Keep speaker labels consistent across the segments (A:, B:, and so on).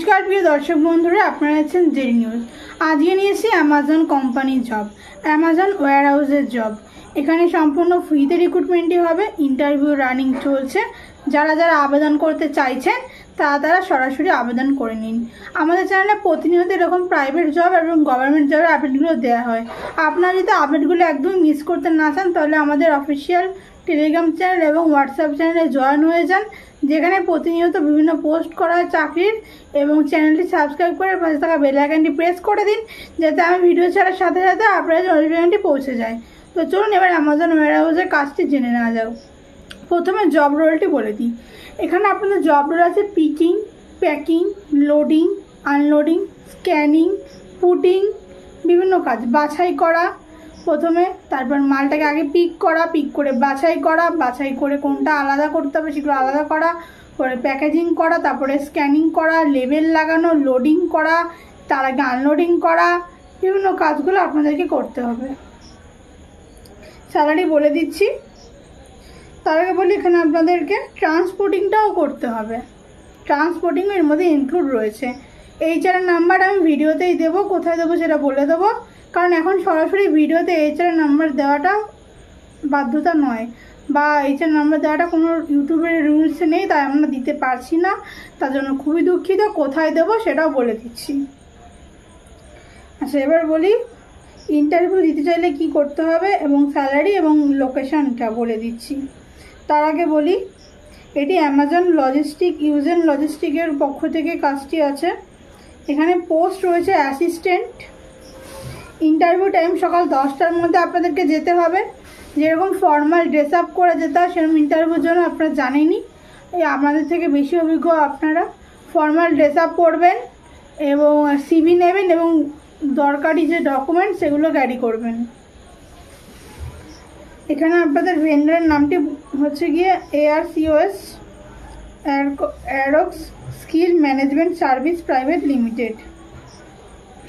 A: नमस्कार प्रिय दर्शक बंधुरा आपनारा आছেন জেডি নিউজ। আজকে নিয়েছি অ্যামাজন কোম্পানির জব, অ্যামাজন ওয়্যারহাউসের জব। এখানে সম্পূর্ণ ফ্রিতে রিক্রুটমেন্টই হবে। ইন্টারভিউ রানিং চলছে। যারা যারা আবেদন করতে চাইছেন তারা সরাসরি আবেদন করে নিন। আমাদের চ্যানেলে প্রতিনিয়ত এরকম প্রাইভেট জব এবং গভর্নমেন্ট জবের আপডেটগুলো দেওয়া হয়। আপনারা যদি আপডেটগুলো একদম মিস করতে না চান তাহলে আমাদের অফিসিয়াল টেলিগ্রাম চ্যানেল এবং হোয়াটসঅ্যাপ চ্যানেলে জয়েন হয়ে যান, যেখানে প্রতিনিয়ত বিভিন্ন পোস্ট করা হয় চাকরির। এবং চ্যানেলটি সাবস্ক্রাইব করে পাশে থাকা বেল আইকনটি প্রেস করে দিন, যাতে আমি ভিডিও ছাড়ার সাথে সাথে আপনার নোটিফিকেশনটি পৌঁছে যায়। তো চলুন এবার অ্যামাজন ওয়্যারহাউসের কাজটি জেনে নেওয়া যাক। প্রথমে জব রোলটি বলে দিই। এখানে আপনাদের জব রোল আছে picking, packing, loading, unloading, scanning, putting, বিভিন্ন কাজ। বাছাই করা প্রথমে, তারপর মালটাকে আগে পিক করা, পিক করে বাছাই করা, বাছাই করে কোনটা আলাদা করতে হবে সেগুলো আলাদা করা, পরে প্যাকেজিং করা, তারপরে স্ক্যানিং করা, লেবেল লাগানো, লোডিং করা, তার আগে আনলোডিং করা, বিভিন্ন কাজগুলো আপনাদেরকে করতে হবে। স্যালারি বলে দিচ্ছি। তার আগে বলি এখানে আপনাদেরকে ট্রান্সপোর্টিংটাও করতে হবে। ট্রান্সপোর্টিং এর মধ্যে ইনক্লুড রয়েছে। এইচআর নাম্বার আমি ভিডিওতেই দেবো, কোথায় দেবো সেটা বলে দেবো, কারণ এখন সরাসরি ভিডিওতে এইচআর নাম্বার দেওয়াটা বাধ্যতা নয়, বা এইচআর নাম্বার দেওয়াটা কোনো ইউটিউবের রুলসে নেই, তাই আমরা দিতে পারছি না। তার জন্য খুবই দুঃখিত। কোথায় দেবো সেটাও বলে দিচ্ছি। আচ্ছা, এবার বলি ইন্টারভিউ দিতে চাইলে কি করতে হবে এবং স্যালারি এবং লোকেশনটা বলে দিচ্ছি। তার আগে বলি এটি অ্যামাজন লজিস্টিকের পক্ষ থেকে কাজটি আছে। এখানে পোস্ট রয়েছে অ্যাসিস্ট্যান্ট। ইন্টারভিউ টাইম সকাল 10টার মধ্যে আপনাদেরকে যেতে হবে। যেরকম ফর্মাল ড্রেস আপ করে যেতে হয় সেরকম ইন্টারভিউর জন্য আপনারা জানেনই, এই আপনাদের থেকে বেশি অভিজ্ঞ আপনারা। ফর্মাল ড্রেস আপ করবেন এবং সিভি নেবেন এবং দরকারি যে ডকুমেন্ট সেগুলো ক্যারি করবেন। এখানে আপনাদের ভেন্ডারের নামটি হচ্ছে গিয়ে ARCOS Aerox skill management service private limited.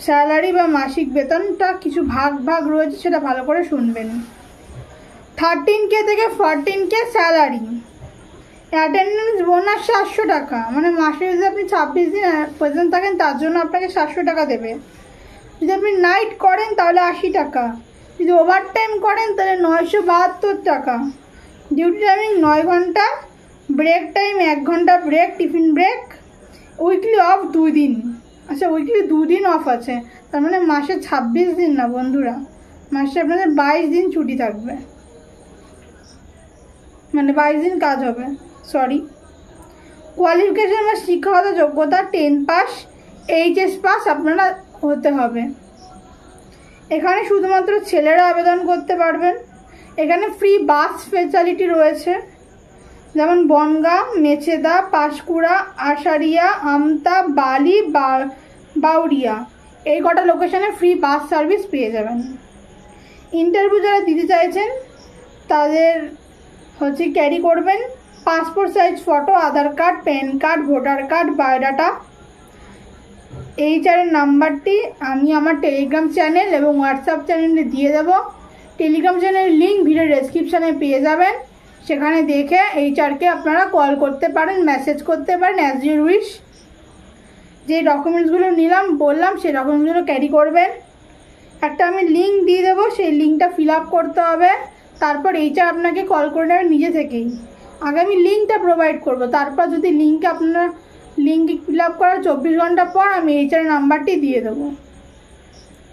A: Salary বা মাসিক বেতনটা কিছু ভাগ রয়েছে, সেটা ভালো করে শুনবেন। 13K থেকে 14K স্যালারি। অ্যাটেন্ডেন্স বোনাস 700 টাকা, মানে মাসে যদি আপনি 26 দিন প্রেজেন্ট থাকেন তার জন্য আপনাকে 700 টাকা দেবে। যদি আপনি নাইট করেন তাহলে 80 টাকা, যদি ওভার টাইম করেন তাহলে 972 টাকা। ডিউটি টাইমিং 9 ঘন্টা, ব্রেক টাইম 1 ঘন্টা break, tiffin break. Weekly off 2 দিন। আচ্ছা, উইকলি 2 দিন অফ আছে, তার মানে মাসে 26 দিন না বন্ধুরা, মাসে আপনাদের 22 দিন ছুটি থাকবে, মানে 22 দিন কাজ হবে। সরি, কোয়ালিফিকেশন বা শিক্ষাগত যোগ্যতা 10 পাস, HS পাস আপনারা হতে হবে। এখানে শুধুমাত্র ছেলেরা আবেদন করতে পারবেন। এখানে ফ্রি বাস ফেসিলিটি রয়েছে, যেমন বনগাঁ, মেচেদা, পাঁশকুড়া, আশারিয়া, আমতা, বালি, বাউরিয়া, এই কটা লোকেশনে ফ্রি বাস সার্ভিস পেয়ে যাবেন। ইন্টারভিউ যারা দিতে চাইছেন তাদের হচ্ছে ক্যারি করবেন passport size photo, Aadhaar card, PAN card, voter card, biodata. HR নাম্বারটি আমি আমার টেলিগ্রাম চ্যানেল এবং হোয়াটসঅ্যাপ চ্যানেলে দিয়ে দেবো। টেলিগ্রাম চ্যানেলের লিঙ্ক ভিডিও ডেসক্রিপশানে পেয়ে যাবেন। সেখানে দেখে এইচআরকে আপনারা কল করতে পারেন, মেসেজ করতে পারেন, অ্যাজ ইউ উইশ। যে ডকুমেন্টসগুলো বললাম সেই ডকুমেন্টসগুলো ক্যারি করবেন। একটা আমি লিঙ্ক দিয়ে দেবো, সেই লিঙ্কটা ফিল আপ করতে হবে। তারপর এইচআর আপনাকে কল করে নেবে নিজে থেকেই। আগে আমি লিঙ্কটা প্রোভাইড করব, তারপর যদি লিঙ্ক ফিল আপ করার 24 ঘন্টা পর আমি এইচআর নাম্বারটি দিয়ে দেবো।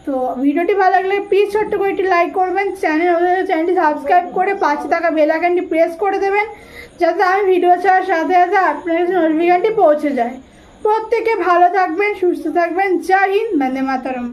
A: তো ভিডিওটি ভালো লাগলে প্লিজ ছোট্ট করে একটি লাইক করবেন, চ্যানেলটি সাবস্ক্রাইব করে পাশে থাকা বেল আইকনটি প্রেস করে দেবেন, যাতে আমি ভিডিও ছাড়ার সাথে সাথে আপনার কাছে নোটিফিকেশনটি পৌঁছে যায়। প্রত্যেকে ভালো থাকবেন, সুস্থ থাকবেন। জয় হিন্দ, বন্দে মাতরম।